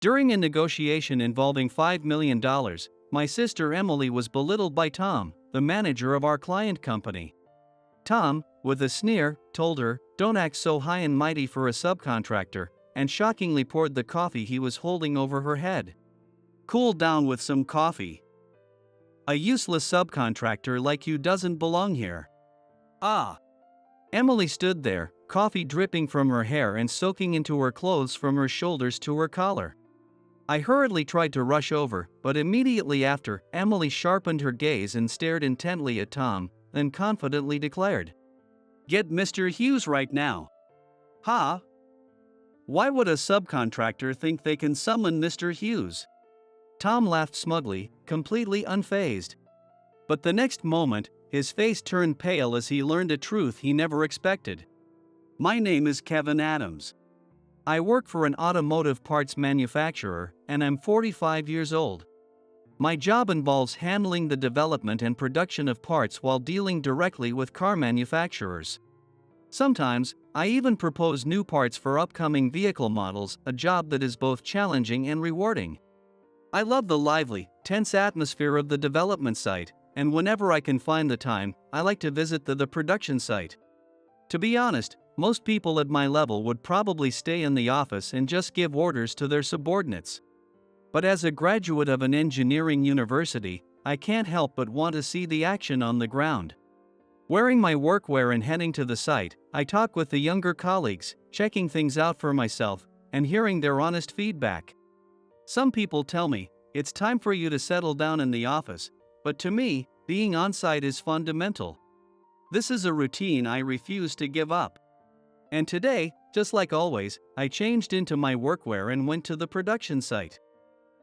During a negotiation involving $5 million, my sister Emily was belittled by Tom, the manager of our client company. Tom, with a sneer, told her, "Don't act so high and mighty for a subcontractor," and shockingly poured the coffee he was holding over her head. "Cool down with some coffee. A useless subcontractor like you doesn't belong here." Ah! Emily stood there, coffee dripping from her hair and soaking into her clothes from her shoulders to her collar. I hurriedly tried to rush over, but immediately after, Emily sharpened her gaze and stared intently at Tom, then confidently declared, "Get Mr. Hughes right now." "Ha? Why would a subcontractor think they can summon Mr. Hughes?" Tom laughed smugly, completely unfazed. But the next moment, his face turned pale as he learned a truth he never expected. "My name is Kevin Adams. I work for an automotive parts manufacturer, and I'm 45 years old. My job involves handling the development and production of parts while dealing directly with car manufacturers. Sometimes, I even propose new parts for upcoming vehicle models, a job that is both challenging and rewarding. I love the lively, tense atmosphere of the development site, and whenever I can find the time, I like to visit the production site. To be honest, most people at my level would probably stay in the office and just give orders to their subordinates. But as a graduate of an engineering university, I can't help but want to see the action on the ground. Wearing my workwear and heading to the site, I talk with the younger colleagues, checking things out for myself, and hearing their honest feedback. Some people tell me, "It's time for you to settle down in the office," but to me, being on site is fundamental. This is a routine I refuse to give up. And today, just like always, I changed into my workwear and went to the production site.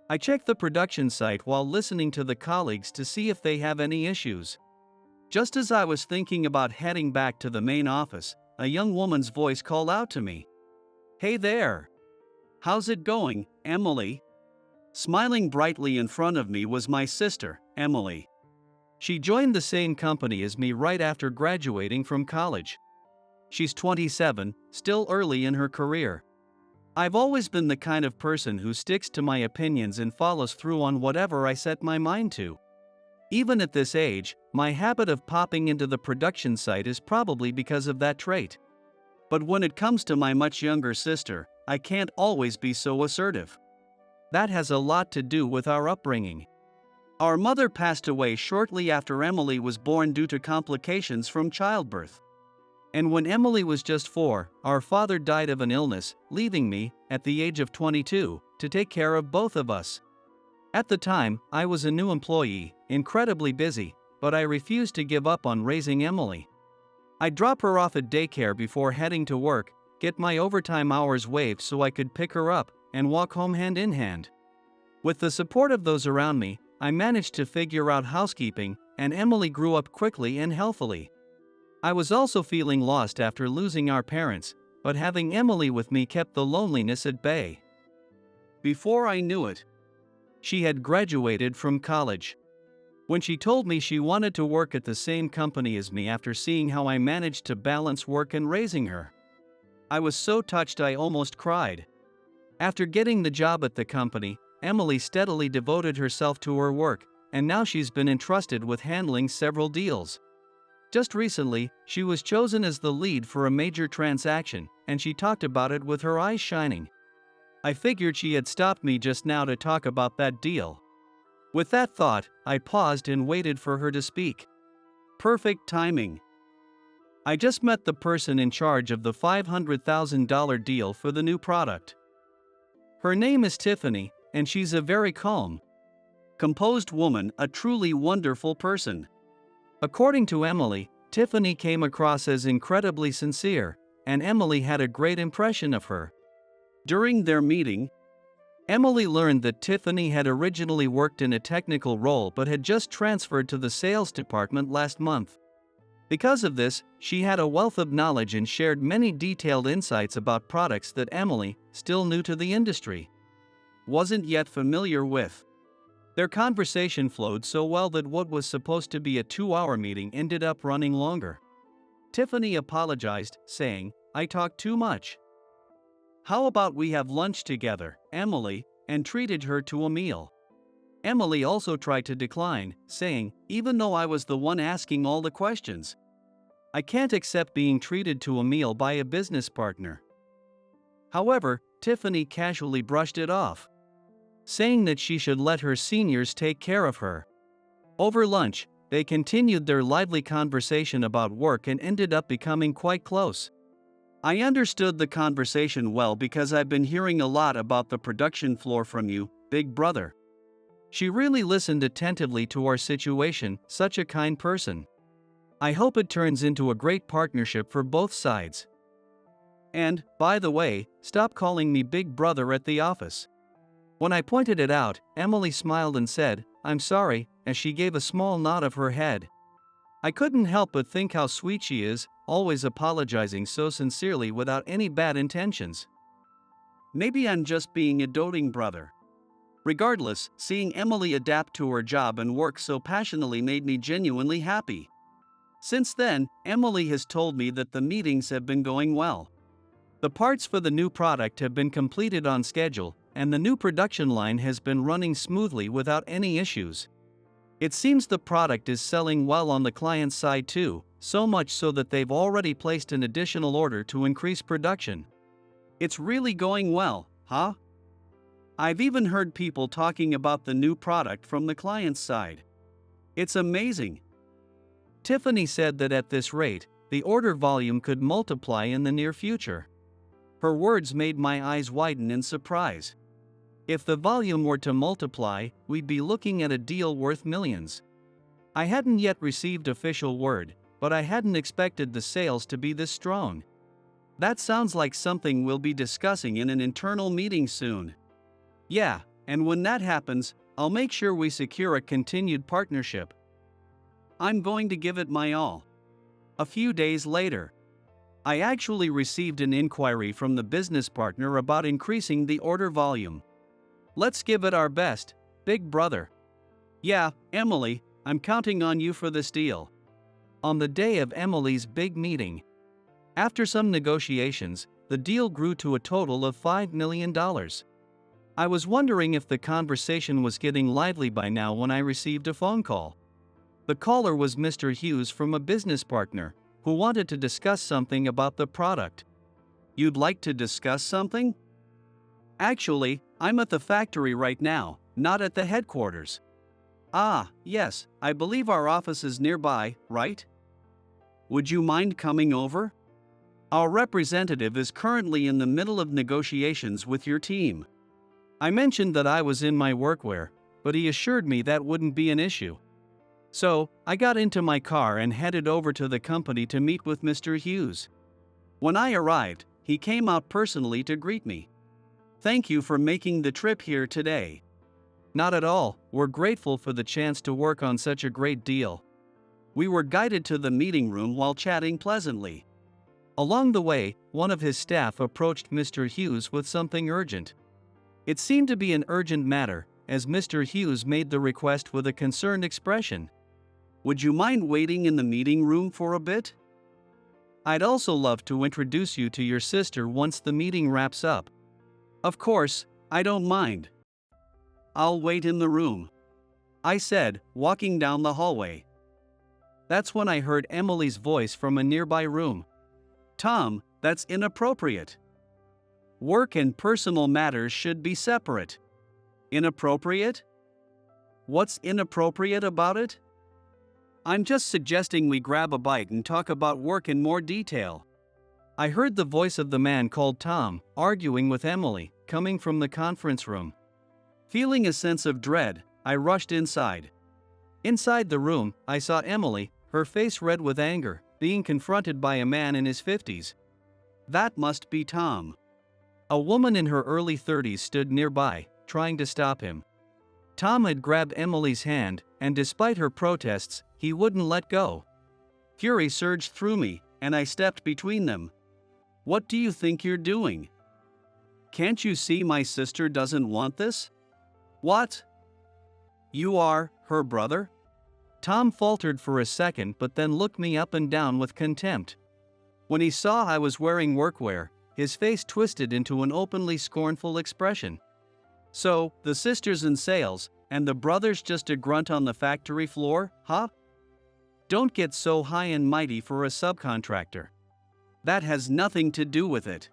I checked the production site while listening to the colleagues to see if they have any issues. Just as I was thinking about heading back to the main office, a young woman's voice called out to me. "Hey there! How's it going, Emily?" Smiling brightly in front of me was my sister, Emily. She joined the same company as me right after graduating from college. She's 27, still early in her career. I've always been the kind of person who sticks to my opinions and follows through on whatever I set my mind to. Even at this age, my habit of popping into the production site is probably because of that trait. But when it comes to my much younger sister, I can't always be so assertive. That has a lot to do with our upbringing. Our mother passed away shortly after Emily was born due to complications from childbirth. And when Emily was just 4, our father died of an illness, leaving me, at the age of 22, to take care of both of us. At the time, I was a new employee, incredibly busy, but I refused to give up on raising Emily. I'd drop her off at daycare before heading to work, get my overtime hours waived so I could pick her up, and walk home hand in hand. With the support of those around me, I managed to figure out housekeeping, and Emily grew up quickly and healthily. I was also feeling lost after losing our parents, but having Emily with me kept the loneliness at bay. Before I knew it, she had graduated from college. When she told me she wanted to work at the same company as me after seeing how I managed to balance work and raising her, I was so touched I almost cried. After getting the job at the company, Emily steadily devoted herself to her work, and now she's been entrusted with handling several deals. Just recently, she was chosen as the lead for a major transaction, and she talked about it with her eyes shining. I figured she had stopped me just now to talk about that deal. With that thought, I paused and waited for her to speak. Perfect timing. I just met the person in charge of the $500,000 deal for the new product. Her name is Tiffany, and she's a very calm, composed woman, a truly wonderful person. According to Emily, Tiffany came across as incredibly sincere, and Emily had a great impression of her. During their meeting, Emily learned that Tiffany had originally worked in a technical role but had just transferred to the sales department last month. Because of this, she had a wealth of knowledge and shared many detailed insights about products that Emily, still new to the industry, wasn't yet familiar with. Their conversation flowed so well that what was supposed to be a 2-hour meeting ended up running longer. Tiffany apologized, saying, "I talk too much. How about we have lunch together, Emily?" and treated her to a meal. Emily also tried to decline, saying, even though I was the one asking all the questions, I can't accept being treated to a meal by a business partner. However, Tiffany casually brushed it off, saying that she should let her seniors take care of her. Over lunch, they continued their lively conversation about work and ended up becoming quite close. I understood the conversation well because I've been hearing a lot about the production floor from you, big brother. She really listened attentively to our situation, such a kind person. I hope it turns into a great partnership for both sides. And, by the way, stop calling me big brother at the office. When I pointed it out, Emily smiled and said, I'm sorry, as she gave a small nod of her head. I couldn't help but think how sweet she is, always apologizing so sincerely without any bad intentions. Maybe I'm just being a doting brother. Regardless, seeing Emily adapt to her job and work so passionately made me genuinely happy. Since then, Emily has told me that the meetings have been going well. The parts for the new product have been completed on schedule, and the new production line has been running smoothly without any issues. It seems the product is selling well on the client's side too, so much so that they've already placed an additional order to increase production. It's really going well, huh? I've even heard people talking about the new product from the client's side. It's amazing. Tiffany said that at this rate, the order volume could multiply in the near future. Her words made my eyes widen in surprise. If the volume were to multiply, we'd be looking at a deal worth millions. I hadn't yet received official word, but I hadn't expected the sales to be this strong. That sounds like something we'll be discussing in an internal meeting soon. Yeah, and when that happens, I'll make sure we secure a continued partnership. I'm going to give it my all. A few days later, I actually received an inquiry from the business partner about increasing the order volume. Let's give it our best, big brother. Yeah, Emily, I'm counting on you for this deal. On the day of Emily's big meeting, after some negotiations, the deal grew to a total of $5 million. I was wondering if the conversation was getting lively by now when I received a phone call. The caller was Mr. Hughes from a business partner, who wanted to discuss something about the product. You'd like to discuss something? Actually, I'm at the factory right now, not at the headquarters. Ah, yes, I believe our office is nearby, right? Would you mind coming over? Our representative is currently in the middle of negotiations with your team. I mentioned that I was in my workwear, but he assured me that wouldn't be an issue. So, I got into my car and headed over to the company to meet with Mr. Hughes. When I arrived, he came out personally to greet me. Thank you for making the trip here today. Not at all, we're grateful for the chance to work on such a great deal. We were guided to the meeting room while chatting pleasantly. Along the way, one of his staff approached Mr. Hughes with something urgent. It seemed to be an urgent matter, as Mr. Hughes made the request with a concerned expression. Would you mind waiting in the meeting room for a bit? I'd also love to introduce you to your sister once the meeting wraps up. Of course, I don't mind. I'll wait in the room, I said, walking down the hallway. That's when I heard Emily's voice from a nearby room. Tom, that's inappropriate. Work and personal matters should be separate. Inappropriate? What's inappropriate about it? I'm just suggesting we grab a bite and talk about work in more detail. I heard the voice of the man called Tom, arguing with Emily, coming from the conference room. Feeling a sense of dread, I rushed inside. Inside the room, I saw Emily, her face red with anger, being confronted by a man in his 50s. That must be Tom. A woman in her early 30s stood nearby, trying to stop him. Tom had grabbed Emily's hand, and despite her protests, he wouldn't let go. Fury surged through me, and I stepped between them. What do you think you're doing? Can't you see my sister doesn't want this? What? You are her brother? Tom faltered for a second but then looked me up and down with contempt. When he saw I was wearing workwear, his face twisted into an openly scornful expression. So, the sister's in sales, and the brother's just a grunt on the factory floor, huh? Don't get so high and mighty for a subcontractor. That has nothing to do with it.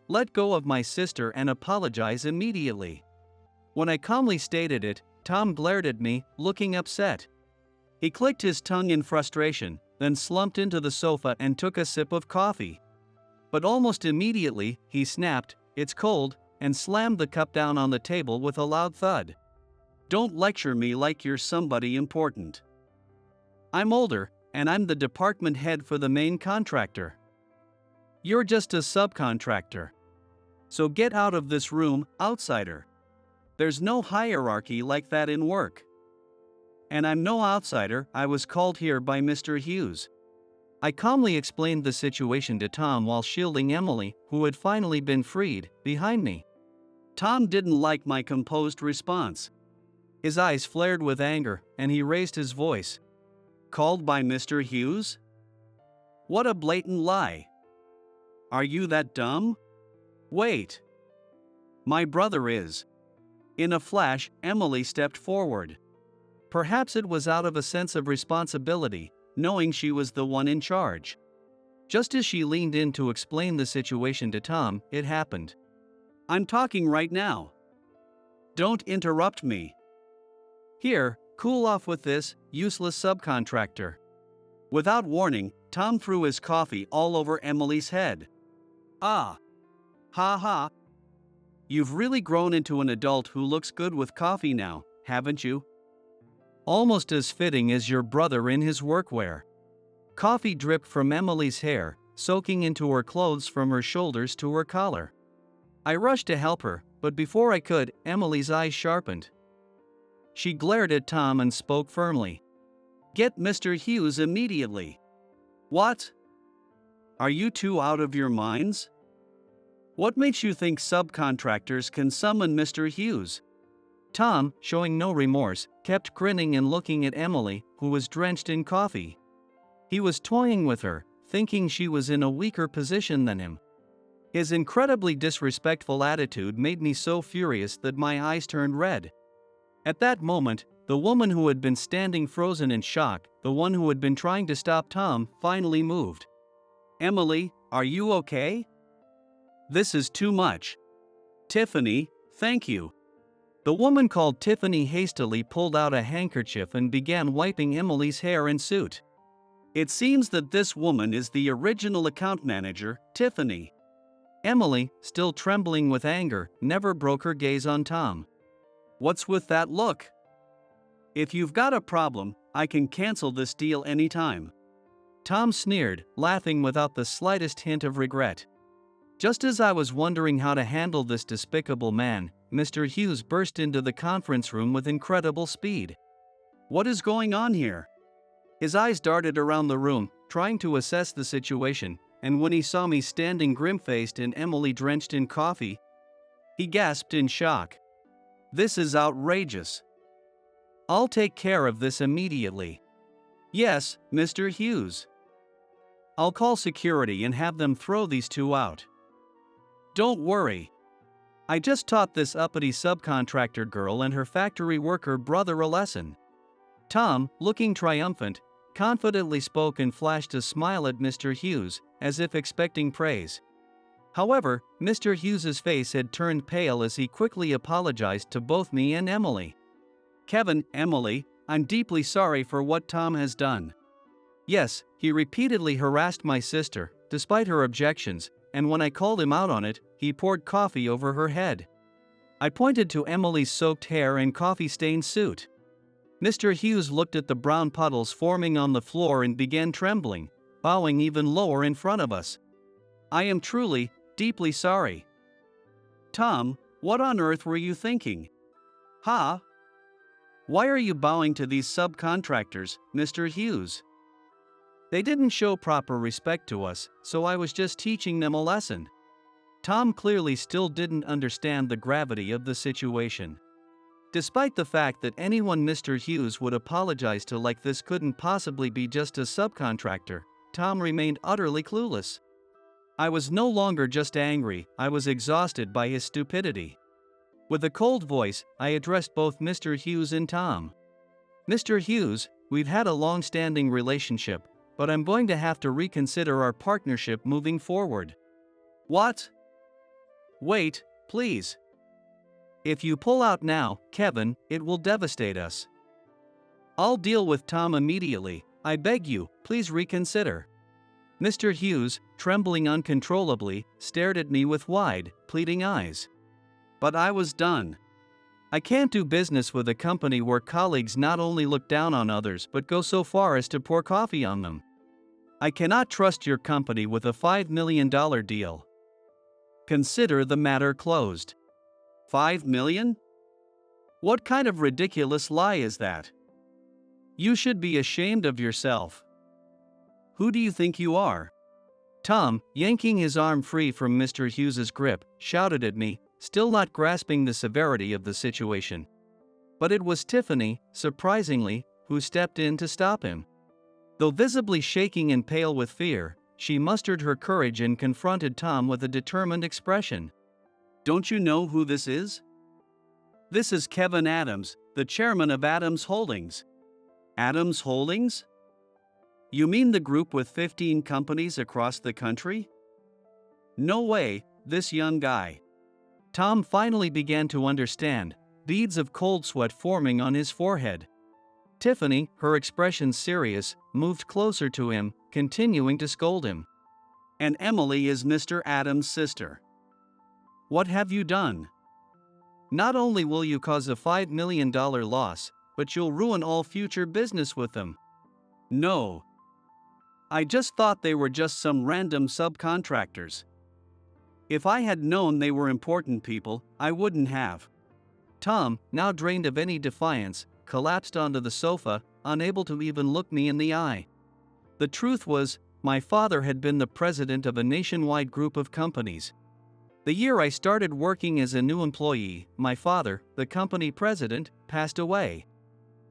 Let go of my sister and apologize immediately. When I calmly stated it, Tom glared at me, looking upset. He clicked his tongue in frustration, then slumped into the sofa and took a sip of coffee. But almost immediately, he snapped, "It's cold," and slammed the cup down on the table with a loud thud. Don't lecture me like you're somebody important. I'm older, and I'm the department head for the main contractor. You're just a subcontractor. So get out of this room, outsider. There's no hierarchy like that in work. And I'm no outsider, I was called here by Mr. Hughes. I calmly explained the situation to Tom while shielding Emily, who had finally been freed, behind me. Tom didn't like my composed response. His eyes flared with anger, and he raised his voice. Called by Mr. Hughes? What a blatant lie. Are you that dumb? Wait. My brother is. In a flash, Emily stepped forward. Perhaps it was out of a sense of responsibility, knowing she was the one in charge. Just as she leaned in to explain the situation to Tom, it happened. I'm talking right now. Don't interrupt me. Here, cool off with this, useless subcontractor. Without warning, Tom threw his coffee all over Emily's head. Ah. Ha ha. You've really grown into an adult who looks good with coffee now, haven't you? Almost as fitting as your brother in his workwear. Coffee dripped from Emily's hair, soaking into her clothes from her shoulders to her collar. I rushed to help her, but before I could, Emily's eyes sharpened. She glared at Tom and spoke firmly. Get Mr. Hughes immediately. What? Are you two out of your minds? What makes you think subcontractors can summon Mr. Hughes? Tom, showing no remorse, kept grinning and looking at Emily, who was drenched in coffee. He was toying with her, thinking she was in a weaker position than him. His incredibly disrespectful attitude made me so furious that my eyes turned red. At that moment, the woman who had been standing frozen in shock, the one who had been trying to stop Tom, finally moved. Emily, are you okay? This is too much. Tiffany, thank you. The woman called Tiffany hastily pulled out a handkerchief and began wiping Emily's hair and suit. It seems that this woman is the original account manager, Tiffany. Emily, still trembling with anger, never broke her gaze on Tom. What's with that look? If you've got a problem, I can cancel this deal anytime. Tom sneered, laughing without the slightest hint of regret. Just as I was wondering how to handle this despicable man, Mr. Hughes burst into the conference room with incredible speed. What is going on here? His eyes darted around the room, trying to assess the situation, and when he saw me standing grim-faced and Emily drenched in coffee, he gasped in shock. This is outrageous. I'll take care of this immediately. Yes, Mr. Hughes. I'll call security and have them throw these two out. Don't worry. I just taught this uppity subcontractor girl and her factory worker brother a lesson. Tom, looking triumphant, confidently spoke and flashed a smile at Mr. Hughes, as if expecting praise. However, Mr. Hughes's face had turned pale as he quickly apologized to both me and Emily. Kevin, Emily, I'm deeply sorry for what Tom has done. Yes, he repeatedly harassed my sister, despite her objections, and when I called him out on it, he poured coffee over her head. I pointed to Emily's soaked hair and coffee-stained suit. Mr. Hughes looked at the brown puddles forming on the floor and began trembling, bowing even lower in front of us. I am truly, deeply sorry. Tom, what on earth were you thinking? Huh? Why are you bowing to these subcontractors, Mr. Hughes? They didn't show proper respect to us, so I was just teaching them a lesson. Tom clearly still didn't understand the gravity of the situation. Despite the fact that anyone Mr. Hughes would apologize to like this couldn't possibly be just a subcontractor, Tom remained utterly clueless. I was no longer just angry, I was exhausted by his stupidity. With a cold voice, I addressed both Mr. Hughes and Tom. Mr. Hughes, we've had a long-standing relationship, but I'm going to have to reconsider our partnership moving forward. What? Wait, please. If you pull out now, Kevin, it will devastate us. I'll deal with Tom immediately. I beg you, please reconsider. Mr. Hughes, trembling uncontrollably, stared at me with wide, pleading eyes. But I was done. I can't do business with a company where colleagues not only look down on others but go so far as to pour coffee on them. I cannot trust your company with a $5 million deal. Consider the matter closed. $5 million? What kind of ridiculous lie is that? You should be ashamed of yourself. Who do you think you are? Tom, yanking his arm free from Mr. Hughes's grip, shouted at me, still not grasping the severity of the situation. But it was Tiffany, surprisingly, who stepped in to stop him. Though visibly shaking and pale with fear, she mustered her courage and confronted Tom with a determined expression. Don't you know who this is? This is Kevin Adams, the chairman of Adams Holdings. Adams Holdings? You mean the group with 15 companies across the country? No way, this young guy. Tom finally began to understand, beads of cold sweat forming on his forehead. Tiffany, her expression serious, moved closer to him, continuing to scold him. And Emily is Mr. Adams' sister. What have you done? Not only will you cause a $5 million loss, but you'll ruin all future business with them. No. I just thought they were just some random subcontractors. If I had known they were important people, I wouldn't have. Tom, now drained of any defiance, collapsed onto the sofa, unable to even look me in the eye. The truth was, my father had been the president of a nationwide group of companies. The year I started working as a new employee, my father, the company president, passed away.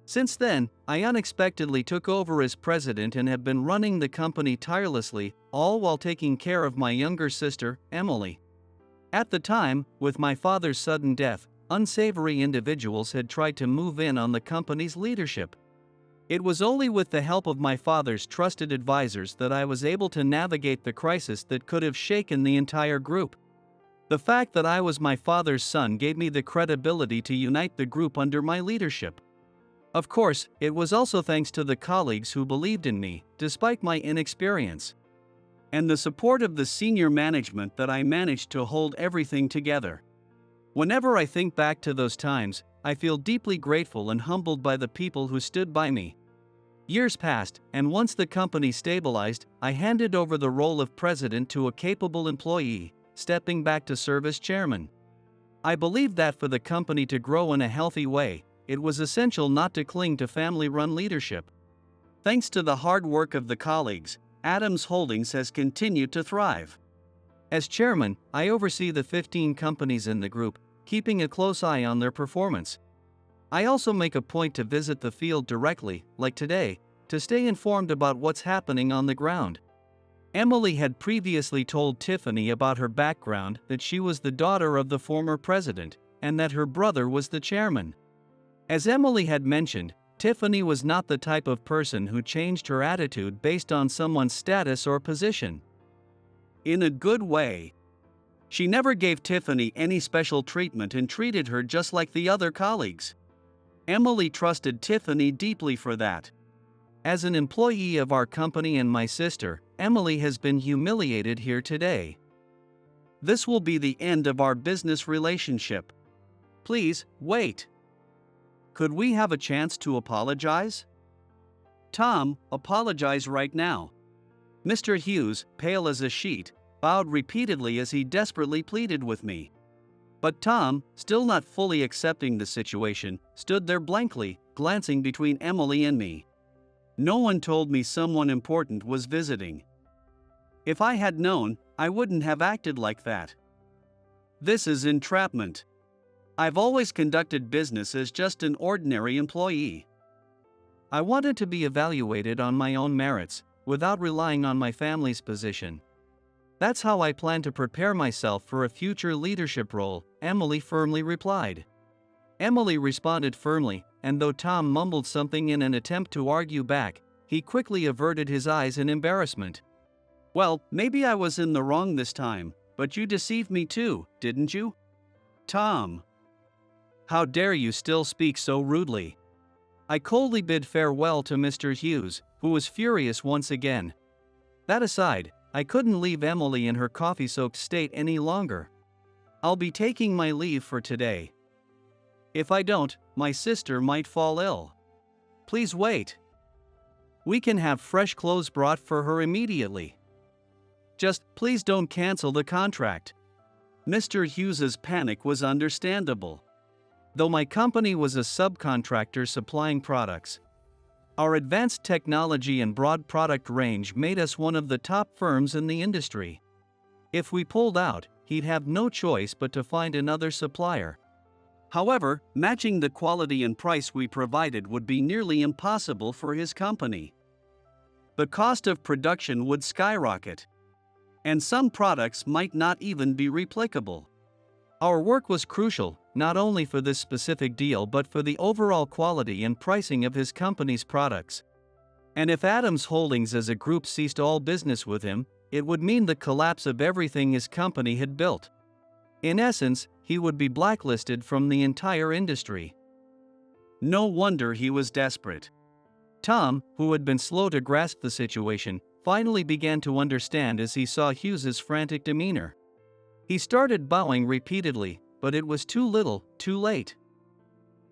Since then, I unexpectedly took over as president and have been running the company tirelessly, all while taking care of my younger sister, Emily. At the time, with my father's sudden death, unsavory individuals had tried to move in on the company's leadership. It was only with the help of my father's trusted advisors that I was able to navigate the crisis that could have shaken the entire group. The fact that I was my father's son gave me the credibility to unite the group under my leadership. Of course, it was also thanks to the colleagues who believed in me, despite my inexperience. And the support of the senior management that I managed to hold everything together. Whenever I think back to those times, I feel deeply grateful and humbled by the people who stood by me. Years passed, and once the company stabilized, I handed over the role of president to a capable employee, stepping back to serve as chairman. I believed that for the company to grow in a healthy way, it was essential not to cling to family-run leadership. Thanks to the hard work of the colleagues, Adams Holdings has continued to thrive. As chairman, I oversee the 15 companies in the group, keeping a close eye on their performance. I also make a point to visit the field directly, like today, to stay informed about what's happening on the ground. Emily had previously told Tiffany about her background, that she was the daughter of the former president, and that her brother was the chairman. As Emily had mentioned, Tiffany was not the type of person who changed her attitude based on someone's status or position. In a good way. She never gave Tiffany any special treatment and treated her just like the other colleagues. Emily trusted Tiffany deeply for that. As an employee of our company and my sister, Emily has been humiliated here today. This will be the end of our business relationship. Please, wait. Could we have a chance to apologize? Tom, apologize right now. Mr. Hughes, pale as a sheet, bowed repeatedly as he desperately pleaded with me. But Tom, still not fully accepting the situation, stood there blankly, glancing between Emily and me. No one told me someone important was visiting. If I had known, I wouldn't have acted like that. This is entrapment. I've always conducted business as just an ordinary employee. I wanted to be evaluated on my own merits, without relying on my family's position. That's how I plan to prepare myself for a future leadership role, Emily firmly replied. Emily responded firmly, and though Tom mumbled something in an attempt to argue back, he quickly averted his eyes in embarrassment. Well, maybe I was in the wrong this time, but you deceived me too, didn't you? Tom. How dare you still speak so rudely? I coldly bid farewell to Mr. Hughes, who was furious once again. That aside, I couldn't leave Emily in her coffee-soaked state any longer. I'll be taking my leave for today. If I don't, my sister might fall ill. Please wait. We can have fresh clothes brought for her immediately. Just please don't cancel the contract. Mr. Hughes's panic was understandable. Though my company was a subcontractor supplying products, our advanced technology and broad product range made us one of the top firms in the industry. If we pulled out, he'd have no choice but to find another supplier. However, matching the quality and price we provided would be nearly impossible for his company. The cost of production would skyrocket, and some products might not even be replicable. Our work was crucial, not only for this specific deal but for the overall quality and pricing of his company's products. And if Adams Holdings as a group ceased all business with him, it would mean the collapse of everything his company had built. In essence, he would be blacklisted from the entire industry. No wonder he was desperate. Tom, who had been slow to grasp the situation, finally began to understand as he saw Hughes's frantic demeanor. He started bowing repeatedly, but it was too little, too late.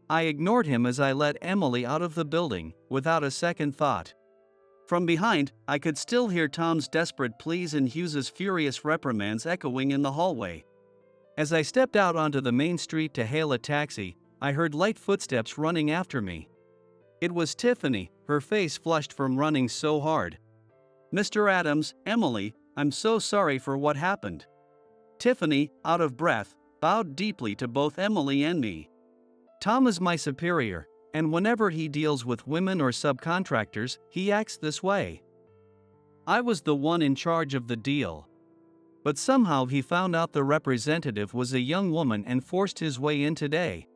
I ignored him as I let Emily out of the building, without a second thought. From behind, I could still hear Tom's desperate pleas and Hughes's furious reprimands echoing in the hallway. As I stepped out onto the main street to hail a taxi, I heard light footsteps running after me. It was Tiffany, her face flushed from running so hard. Mr. Adams, Emily, I'm so sorry for what happened. Tiffany, out of breath, bowed deeply to both Emily and me. Tom is my superior, and whenever he deals with women or subcontractors, he acts this way. I was the one in charge of the deal. But somehow he found out the representative was a young woman and forced his way in today.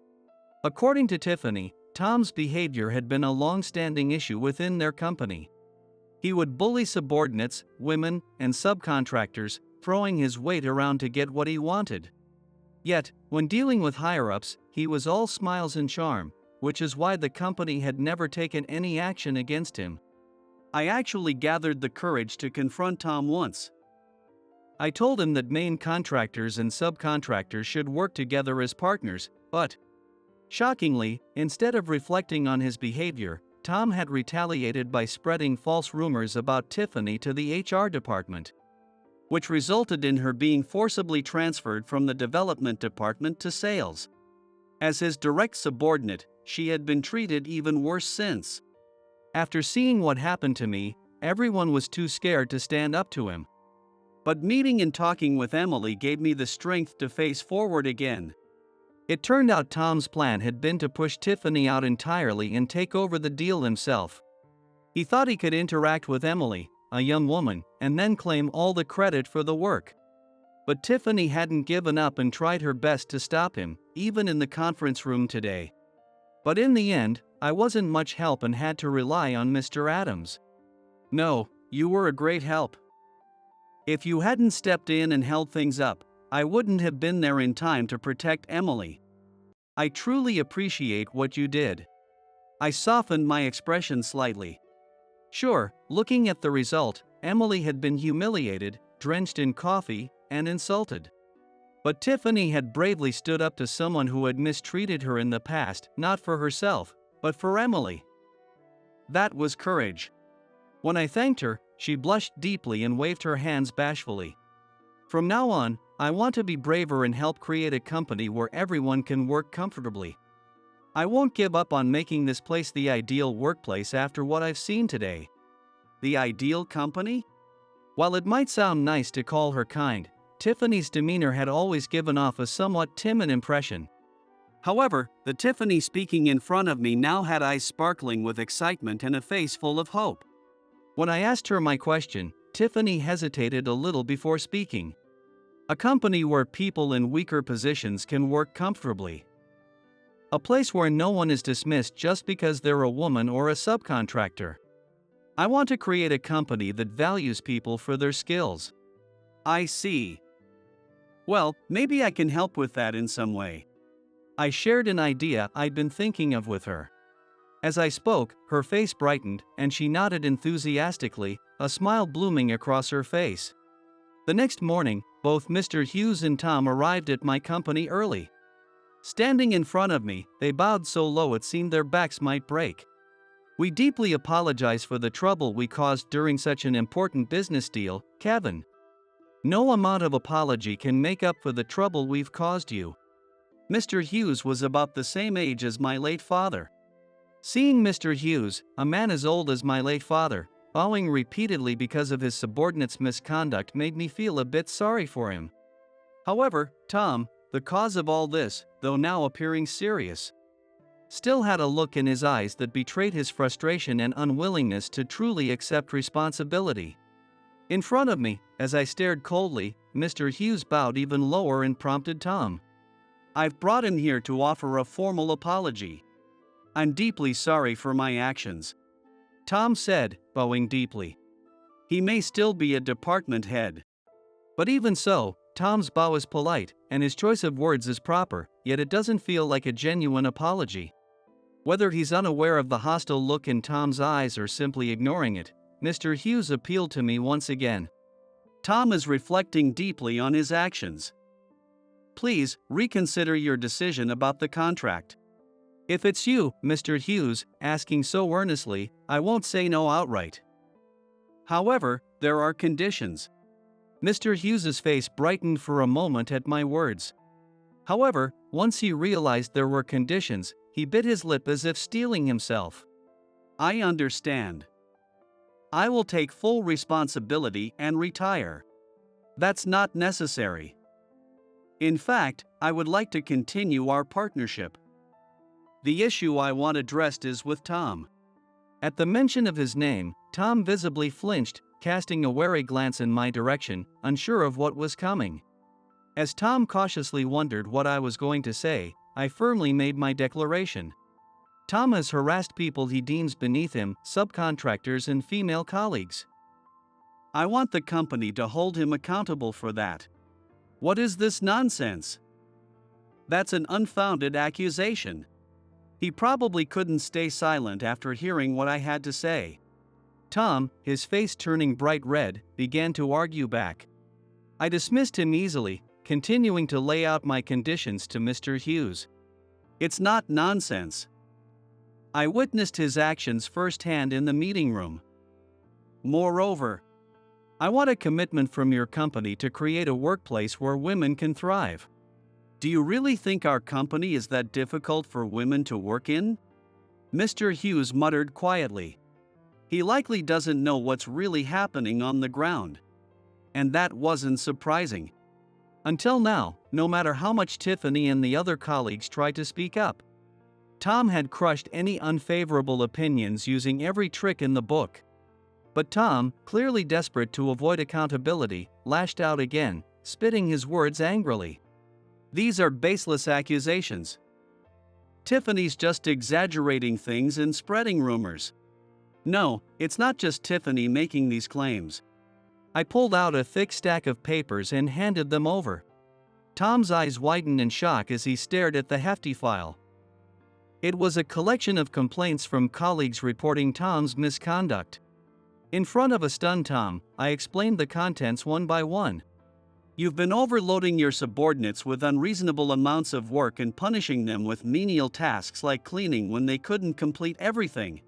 According to Tiffany, Tom's behavior had been a long-standing issue within their company. He would bully subordinates, women, and subcontractors, throwing his weight around to get what he wanted. Yet, when dealing with higher-ups, he was all smiles and charm, which is why the company had never taken any action against him. I actually gathered the courage to confront Tom once. I told him that main contractors and subcontractors should work together as partners, but, shockingly, instead of reflecting on his behavior, Tom had retaliated by spreading false rumors about Tiffany to the HR department, which resulted in her being forcibly transferred from the development department to sales. As his direct subordinate, she had been treated even worse since. After seeing what happened to me, everyone was too scared to stand up to him. But meeting and talking with Emily gave me the strength to face forward again. It turned out Tom's plan had been to push Tiffany out entirely and take over the deal himself. He thought he could interact with Emily, a young woman, and then claim all the credit for the work. But Tiffany hadn't given up and tried her best to stop him, even in the conference room today. But in the end, I wasn't much help and had to rely on Mr. Adams. No, you were a great help. If you hadn't stepped in and held things up, I wouldn't have been there in time to protect Emily. I truly appreciate what you did. I softened my expression slightly. Sure, looking at the result, Emily had been humiliated, drenched in coffee, and insulted. But Tiffany had bravely stood up to someone who had mistreated her in the past, not for herself, but for Emily. That was courage. When I thanked her, she blushed deeply and waved her hands bashfully. From now on, I want to be braver and help create a company where everyone can work comfortably. I won't give up on making this place the ideal workplace after what I've seen today. The ideal company? While it might sound nice to call her kind, Tiffany's demeanor had always given off a somewhat timid impression. However, the Tiffany speaking in front of me now had eyes sparkling with excitement and a face full of hope. When I asked her my question, Tiffany hesitated a little before speaking. A company where people in weaker positions can work comfortably. A place where no one is dismissed just because they're a woman or a subcontractor. I want to create a company that values people for their skills. I see. Well, maybe I can help with that in some way. I shared an idea I'd been thinking of with her. As I spoke, her face brightened, and she nodded enthusiastically, a smile blooming across her face. The next morning, both Mr. Hughes and Tom arrived at my company early. Standing in front of me, they bowed so low it seemed their backs might break. We deeply apologize for the trouble we caused during such an important business deal, Kevin. No amount of apology can make up for the trouble we've caused you. Mr. Hughes was about the same age as my late father. Seeing Mr. Hughes, a man as old as my late father, bowing repeatedly because of his subordinate's misconduct made me feel a bit sorry for him. However, Tom, the cause of all this, though now appearing serious, still had a look in his eyes that betrayed his frustration and unwillingness to truly accept responsibility. In front of me, as I stared coldly, Mr. Hughes bowed even lower and prompted Tom. I've brought him here to offer a formal apology. I'm deeply sorry for my actions, Tom said, bowing deeply. He may still be a department head. But even so, Tom's bow is polite, and his choice of words is proper, yet it doesn't feel like a genuine apology. Whether he's unaware of the hostile look in Tom's eyes or simply ignoring it, Mr. Hughes appealed to me once again. Tom is reflecting deeply on his actions. Please, reconsider your decision about the contract. If it's you, Mr. Hughes, asking so earnestly, I won't say no outright. However, there are conditions. Mr. Hughes's face brightened for a moment at my words. However, once he realized there were conditions, he bit his lip as if steeling himself. I understand. I will take full responsibility and retire. That's not necessary. In fact, I would like to continue our partnership. The issue I want addressed is with Tom. At the mention of his name, Tom visibly flinched, casting a wary glance in my direction, unsure of what was coming. As Tom cautiously wondered what I was going to say, I firmly made my declaration. Tom has harassed people he deems beneath him, subcontractors and female colleagues. I want the company to hold him accountable for that. What is this nonsense? That's an unfounded accusation. He probably couldn't stay silent after hearing what I had to say. Tom, his face turning bright red, began to argue back. I dismissed him easily, continuing to lay out my conditions to Mr. Hughes. It's not nonsense. I witnessed his actions firsthand in the meeting room. Moreover, I want a commitment from your company to create a workplace where women can thrive. Do you really think our company is that difficult for women to work in? Mr. Hughes muttered quietly. He likely doesn't know what's really happening on the ground. And that wasn't surprising. Until now, no matter how much Tiffany and the other colleagues tried to speak up, Tom had crushed any unfavorable opinions using every trick in the book. But Tom, clearly desperate to avoid accountability, lashed out again, spitting his words angrily. These are baseless accusations. Tiffany's just exaggerating things and spreading rumors. No, it's not just Tiffany making these claims. I pulled out a thick stack of papers and handed them over. Tom's eyes widened in shock as he stared at the hefty file. It was a collection of complaints from colleagues reporting Tom's misconduct. In front of a stunned Tom, I explained the contents one by one. You've been overloading your subordinates with unreasonable amounts of work and punishing them with menial tasks like cleaning when they couldn't complete everything.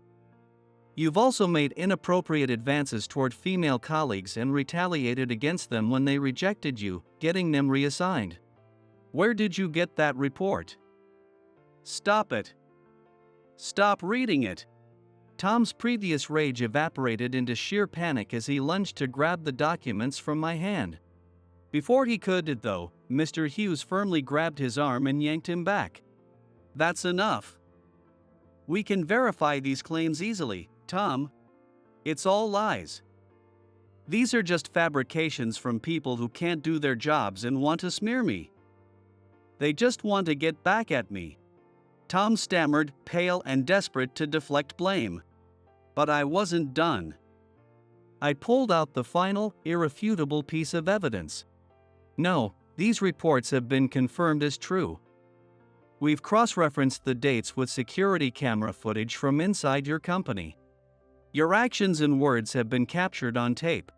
You've also made inappropriate advances toward female colleagues and retaliated against them when they rejected you, getting them reassigned. Where did you get that report? Stop it. Stop reading it. Tom's previous rage evaporated into sheer panic as he lunged to grab the documents from my hand. Before he could, though, Mr. Hughes firmly grabbed his arm and yanked him back. That's enough. We can verify these claims easily, Tom. It's all lies. These are just fabrications from people who can't do their jobs and want to smear me. They just want to get back at me." Tom stammered, pale and desperate to deflect blame. But I wasn't done. I pulled out the final, irrefutable piece of evidence. "No, these reports have been confirmed as true. We've cross-referenced the dates with security camera footage from inside your company. Your actions and words have been captured on tape."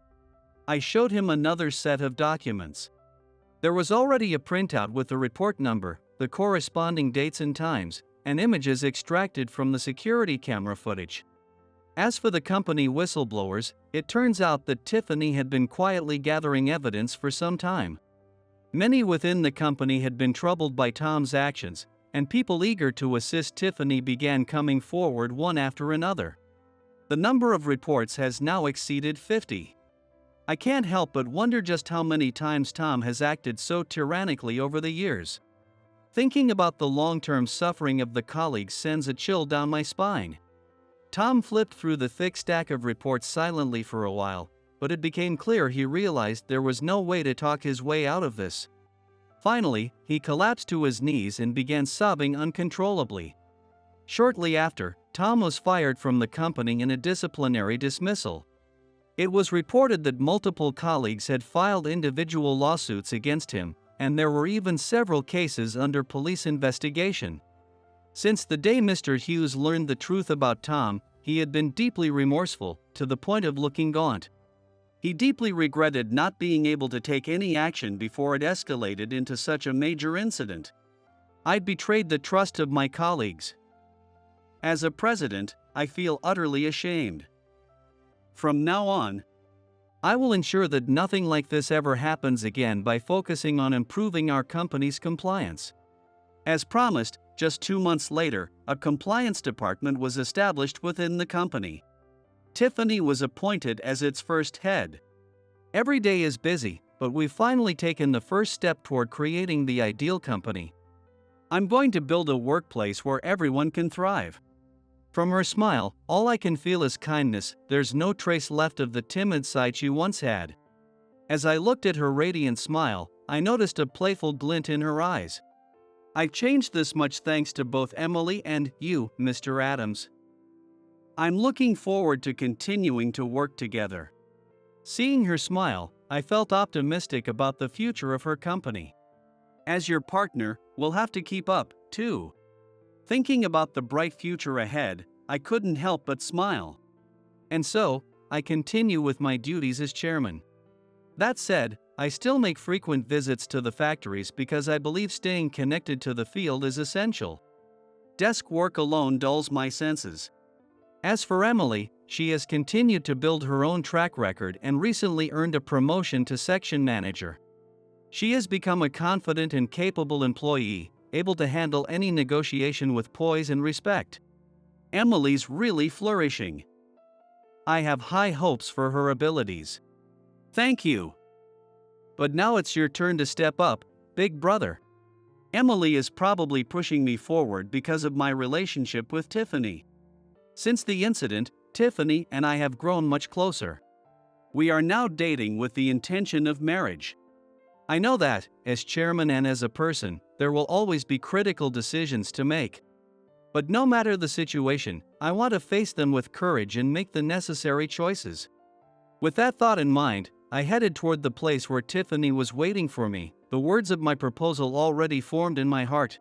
I showed him another set of documents. There was already a printout with the report number, the corresponding dates and times, and images extracted from the security camera footage. As for the company whistleblowers, it turns out that Tiffany had been quietly gathering evidence for some time. Many within the company had been troubled by Tom's actions, and people eager to assist Tiffany began coming forward one after another. The number of reports has now exceeded 50. I can't help but wonder just how many times Tom has acted so tyrannically over the years. Thinking about the long-term suffering of the colleagues sends a chill down my spine. Tom flipped through the thick stack of reports silently for a while, but it became clear he realized there was no way to talk his way out of this. Finally, he collapsed to his knees and began sobbing uncontrollably. Shortly after, Tom was fired from the company in a disciplinary dismissal. It was reported that multiple colleagues had filed individual lawsuits against him, and there were even several cases under police investigation. Since the day Mr. Hughes learned the truth about Tom, he had been deeply remorseful, to the point of looking gaunt. He deeply regretted not being able to take any action before it escalated into such a major incident. I'd betrayed the trust of my colleagues. As a president, I feel utterly ashamed. From now on, I will ensure that nothing like this ever happens again by focusing on improving our company's compliance. As promised, just 2 months later, a compliance department was established within the company. Tiffany was appointed as its first head. Every day is busy, but we've finally taken the first step toward creating the ideal company. I'm going to build a workplace where everyone can thrive. From her smile, all I can feel is kindness. There's no trace left of the timid side she once had. As I looked at her radiant smile, I noticed a playful glint in her eyes. I've changed this much thanks to both Emily and you, Mr. Adams. I'm looking forward to continuing to work together. Seeing her smile, I felt optimistic about the future of her company. As your partner, we'll have to keep up, too. Thinking about the bright future ahead, I couldn't help but smile. And so, I continue with my duties as chairman. That said, I still make frequent visits to the factories because I believe staying connected to the field is essential. Desk work alone dulls my senses. As for Emily, she has continued to build her own track record and recently earned a promotion to section manager. She has become a confident and capable employee, able to handle any negotiation with poise and respect. Emily's really flourishing. I have high hopes for her abilities. Thank you. But now it's your turn to step up, big brother. Emily is probably pushing me forward because of my relationship with Tiffany. Since the incident, Tiffany and I have grown much closer. We are now dating with the intention of marriage. I know that, as chairman and as a person, there will always be critical decisions to make. But no matter the situation, I want to face them with courage and make the necessary choices. With that thought in mind, I headed toward the place where Tiffany was waiting for me, the words of my proposal already formed in my heart.